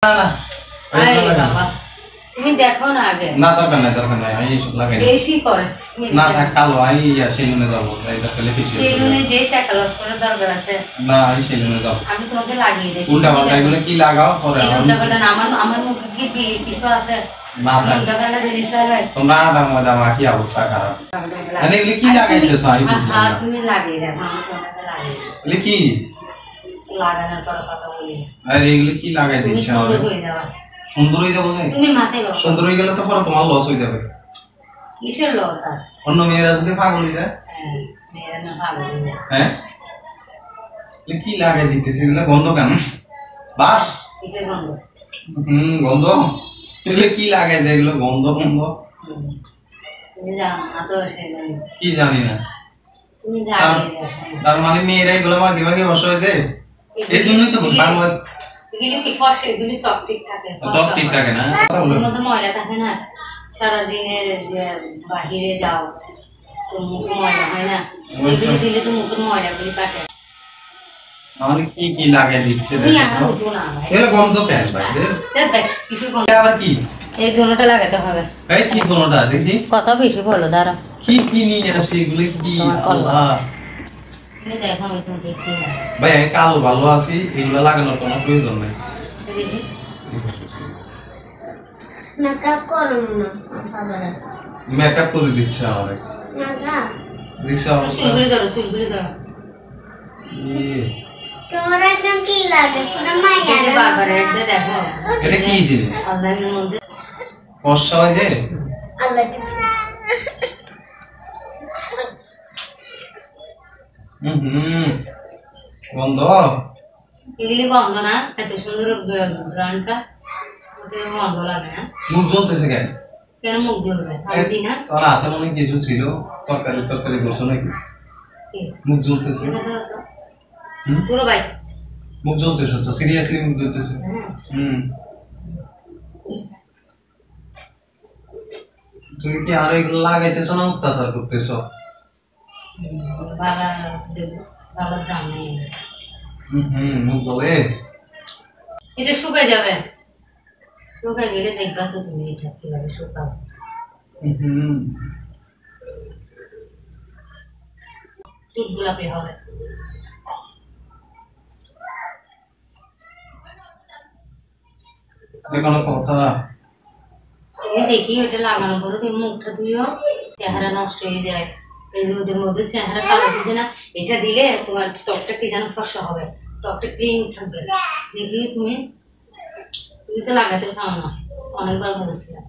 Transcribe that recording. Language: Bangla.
না না আরে বাবা তুমি দেখো না আগে না দরকার নাই আমি এসব লাগাই বেশি করে না থাক কালো আমি সেলুনে যাবো এটা খেলে বেশি সেলুনে যে টাকা লস করে দরকার আছে না আমি সেলুনে যাব আমি তোমাকে লাগিয়ে দেই উল্টা পাল্টা এগুলো কি লাগাও পরে উল্টা পাল্টা না আমার মুখে কি কিছু আছে না থাক উল্টা পাল্টা জিনিস লাগাই তোমরা আদা মাখি অবস্থা খারাপ মানে এগুলো কি লাগাইতেছো আমি হ্যাঁ তুমি লাগিয়ে দেখো আমি তোমাকে লাগিয়ে এগুলো কি লাগানোর পর কথা বলি আরে এগুলো কি লাগাই তুমি দিচ্ছ সুন্দর হয়ে যাবে সুন্দর হয়ে যাবো তুমি মাথায় বসো সুন্দর হয়ে গেলে তো পরে তোমার লস হয়ে যাবে কিসের লস আর অন্য মেয়েরা যদি পাগল হয়ে যায় হ্যাঁ মেয়েরা না ভালো হ্যাঁ কি লাগাই দিতেছি এগুলো গন্ধ কেন বাস কিসের গন্ধ গন্ধ এগুলো কি লাগাই দেয় এগুলো গন্ধ তুমি জানো না তো সেগুলো কি জানি না তুমি লাগিয়ে দেখো তার মানে মেয়েরা এগুলো মাগে মাগে বসে হয়েছে এই জন্যই তো বাংলা এগুলি কি ফসে এগুলি ত্বক ঠিক থাকে ত্বক ঠিক থাকে না ওর মধ্যে ময়লা থাকে না সারাদিনের যে বাহিরে যাও তো মুখে ময়লা হয় না এগুলি দিলে তো মুখের ময়লাগুলি কাটে মানে কি কি লাগাই দিচ্ছে তুমি আর উঠো না ভাই এগুলো গন্ধ কেন ভাই দেখ কিছু গন্ধ আবার কি এই দুটোটা লাগাতে হবে এই কি কোনটা দেখি কত বেশি বলো দাঁড়া কি কি নিয়ে আসে এগুলো কি আল্লাহ তুমি দেখো আমি তুমি দেখি ভাই আমি কালো ভালো আছি এগুলো লাগানোর কোনো প্রয়োজন নাই দেখি মেকআপ করো না সাবারে মেকআপ করে দিচ্ছে আমারে না রিক্সা চুলগুলি ধরো তোমার একদম কি লাগে পুরো মাইয়া এই যে বারবার এটা দেখো এটা কি জিনিস অনলাইনের মধ্যে ফর্সা হয় যে আল্লাহ গন্ধ এগুলি গন্ধ না এত সুন্দর ব্র্যান্ডটা ওতে গন্ধ লাগে না মুখ জ্বলতেছে কেন কেন মুখ জ্বলবে আমি দিই না তোর হাতে মনে হয় কিছু ছিল তরকারি করছো নাকি মুখ জ্বলতেছে পুরো বাইক মুখ জ্বলতেছে তো সিরিয়াসলি মুখ জ্বলতেছে তুমি কি আর এগুলো লাগাইতেছো না অত্যাচার করতেছো ভালো দাম নেই মুখ জ্বলে এটা শুকায় যাবে শুকায় গেলে দেখবা তো তুমি এটা কিভাবে শুকাবে ঠিক গোলাপি হবে কোনো কথা তুমি দেখি ওটা লাগানোর পরে তুমি মুখটা ধুইও চেহারা নষ্ট হয়ে যায় এই রোদের মধ্যে চেহারা কালো দিতে না এটা দিলে তোমার ত্বকটা কি যেন ফর্সা হবে ত্বকটা ক্লিন থাকবে দেখি তুমি তো লাগাতে চাও না অনেকবার বলেছিলাম